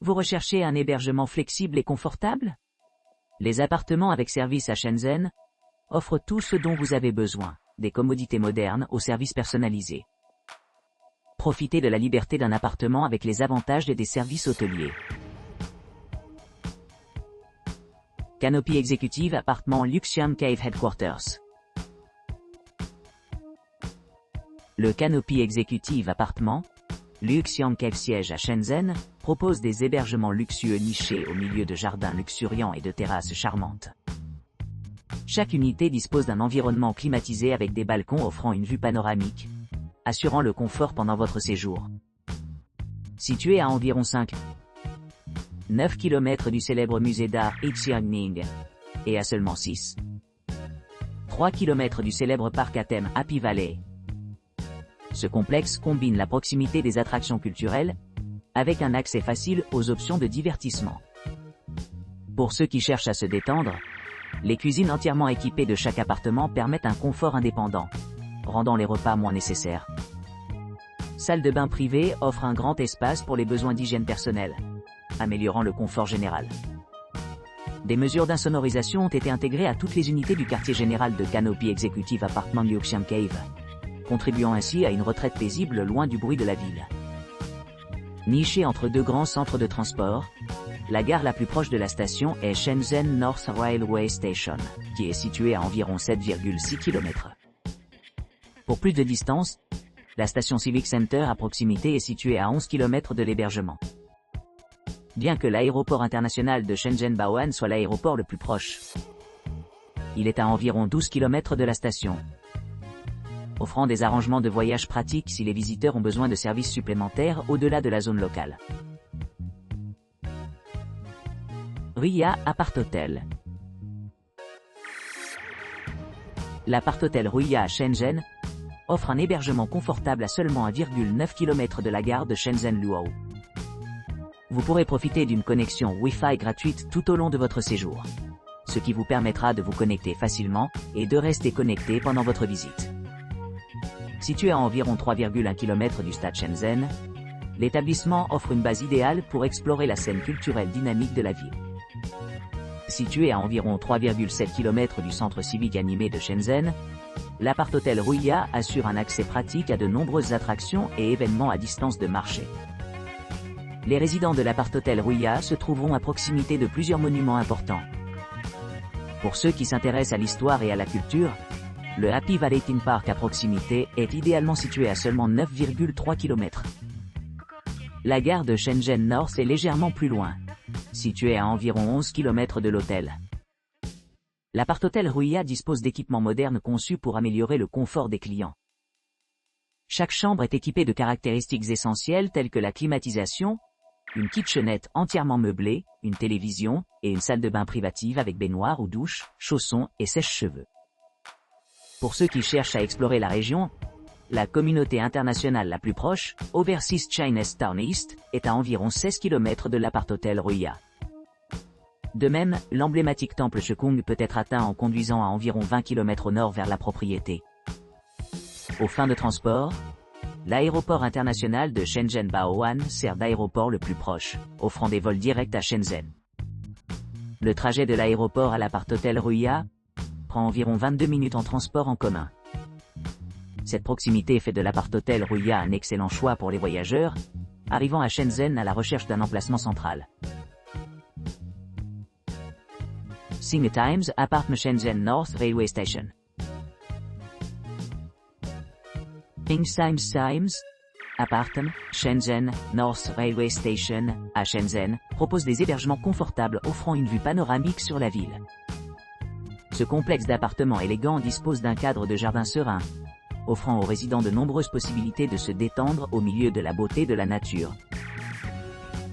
Vous recherchez un hébergement flexible et confortable? Les appartements avec service à Shenzhen offrent tout ce dont vous avez besoin, des commodités modernes aux services personnalisés. Profitez de la liberté d'un appartement avec les avantages des services hôteliers. Canopy Executive Appartement Luxian Cave Headquarters. Le Canopy Executive Appartement, Luxian Cave siège à Shenzhen, propose des hébergements luxueux nichés au milieu de jardins luxuriants et de terrasses charmantes. Chaque unité dispose d'un environnement climatisé avec des balcons offrant une vue panoramique, assurant le confort pendant votre séjour. Situé à environ 9 km du célèbre musée d'art Xiangning, et à seulement 3 km du célèbre parc à thème Happy Valley. Ce complexe combine la proximité des attractions culturelles, avec un accès facile aux options de divertissement. Pour ceux qui cherchent à se détendre, les cuisines entièrement équipées de chaque appartement permettent un confort indépendant, rendant les repas moins nécessaires. Salle de bain privée offre un grand espace pour les besoins d'hygiène personnelle, améliorant le confort général. Des mesures d'insonorisation ont été intégrées à toutes les unités du quartier général de Canopy Executive Apartment Luxian Cave, contribuant ainsi à une retraite paisible loin du bruit de la ville. Nichée entre deux grands centres de transport, la gare la plus proche de la station est Shenzhen North Railway Station, qui est située à environ 7,6 km. Pour plus de distance, la station Civic Center à proximité est située à 11 km de l'hébergement. Bien que l'aéroport international de Shenzhen-Bao'an soit l'aéroport le plus proche, il est à environ 12 km de la station, offrant des arrangements de voyage pratiques si les visiteurs ont besoin de services supplémentaires au-delà de la zone locale. Ruya Apart-Hotel. L'Apart-Hotel Ruya à Shenzhen offre un hébergement confortable à seulement 1,9 km de la gare de Shenzhen-Luo. Vous pourrez profiter d'une connexion Wi-Fi gratuite tout au long de votre séjour, ce qui vous permettra de vous connecter facilement et de rester connecté pendant votre visite. Situé à environ 3,1 km du stade Shenzhen, l'établissement offre une base idéale pour explorer la scène culturelle dynamique de la ville. Situé à environ 3,7 km du centre civique animé de Shenzhen, l'Apart-Hotel Ruya assure un accès pratique à de nombreuses attractions et événements à distance de marché. Les résidents de l'Apart-Hotel Ruya se trouveront à proximité de plusieurs monuments importants. Pour ceux qui s'intéressent à l'histoire et à la culture, le Happy Valley Theme Park à proximité est idéalement situé à seulement 9,3 km. La gare de Shenzhen North est légèrement plus loin, située à environ 11 km de l'hôtel. L'Apart-Hotel Ruya dispose d'équipements modernes conçus pour améliorer le confort des clients. Chaque chambre est équipée de caractéristiques essentielles telles que la climatisation, une kitchenette entièrement meublée, une télévision, et une salle de bain privative avec baignoire ou douche, chaussons et sèche-cheveux. Pour ceux qui cherchent à explorer la région, la communauté internationale la plus proche, Overseas Chinatown East, est à environ 16 km de l'Apart-Hotel Ruya. De même, l'emblématique temple Shekung peut être atteint en conduisant à environ 20 km au nord vers la propriété. Aux fins de transport, l'aéroport international de Shenzhen-Bao'an sert d'aéroport le plus proche, offrant des vols directs à Shenzhen. Le trajet de l'aéroport à l'Apart-Hotel Ruya prend environ 22 minutes en transport en commun. Cette proximité fait de l'Apart-Hotel Ruya un excellent choix pour les voyageurs, arrivant à Shenzhen à la recherche d'un emplacement central. Sing Times Apartment Shenzhen North Railway Station. Times Apartment Shenzhen North Railway Station à Shenzhen propose des hébergements confortables offrant une vue panoramique sur la ville. Ce complexe d'appartements élégants dispose d'un cadre de jardin serein, offrant aux résidents de nombreuses possibilités de se détendre au milieu de la beauté de la nature.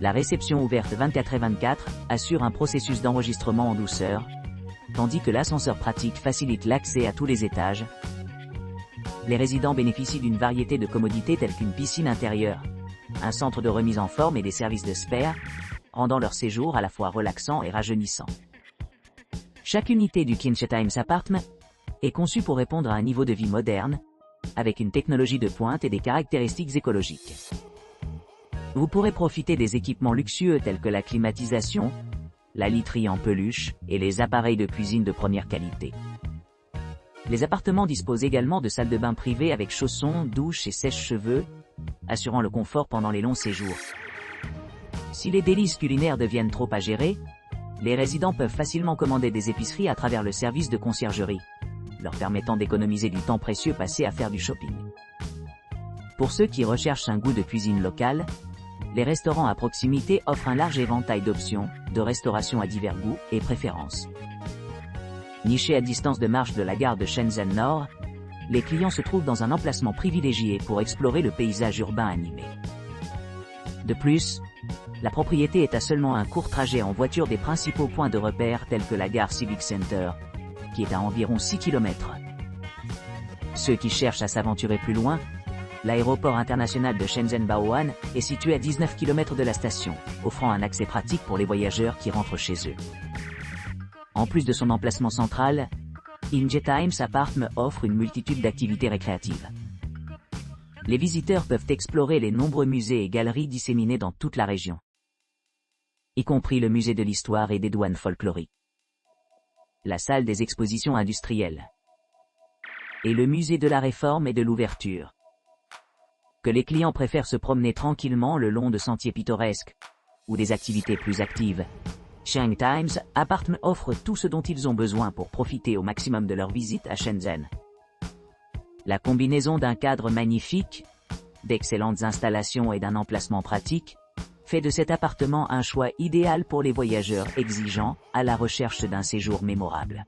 La réception ouverte 24/24 assure un processus d'enregistrement en douceur, tandis que l'ascenseur pratique facilite l'accès à tous les étages. Les résidents bénéficient d'une variété de commodités telles qu'une piscine intérieure, un centre de remise en forme et des services de spare, rendant leur séjour à la fois relaxant et rajeunissant. Chaque unité du Times Apartment est conçue pour répondre à un niveau de vie moderne, avec une technologie de pointe et des caractéristiques écologiques. Vous pourrez profiter des équipements luxueux tels que la climatisation, la literie en peluche et les appareils de cuisine de première qualité. Les appartements disposent également de salles de bain privées avec chaussons, douches et sèche-cheveux, assurant le confort pendant les longs séjours. Si les délices culinaires deviennent trop à gérer, les résidents peuvent facilement commander des épiceries à travers le service de conciergerie, leur permettant d'économiser du temps précieux passé à faire du shopping. Pour ceux qui recherchent un goût de cuisine locale, les restaurants à proximité offrent un large éventail d'options, de restauration à divers goûts et préférences. Nichés à distance de marche de la gare de Shenzhen Nord, les clients se trouvent dans un emplacement privilégié pour explorer le paysage urbain animé. De plus, la propriété est à seulement un court trajet en voiture des principaux points de repère tels que la gare Civic Center, qui est à environ 6 km. Ceux qui cherchent à s'aventurer plus loin, l'aéroport international de Shenzhen-Bao'an est situé à 19 km de la station, offrant un accès pratique pour les voyageurs qui rentrent chez eux. En plus de son emplacement central, Inje Times Apartment offre une multitude d'activités récréatives. Les visiteurs peuvent explorer les nombreux musées et galeries disséminés dans toute la région, y compris le musée de l'histoire et des douanes folkloriques, la salle des expositions industrielles et le musée de la réforme et de l'ouverture. Que les clients préfèrent se promener tranquillement le long de sentiers pittoresques ou des activités plus actives, Shenzhen Times Apartment offre tout ce dont ils ont besoin pour profiter au maximum de leur visite à Shenzhen. La combinaison d'un cadre magnifique, d'excellentes installations et d'un emplacement pratique, fait de cet appartement un choix idéal pour les voyageurs exigeants à la recherche d'un séjour mémorable.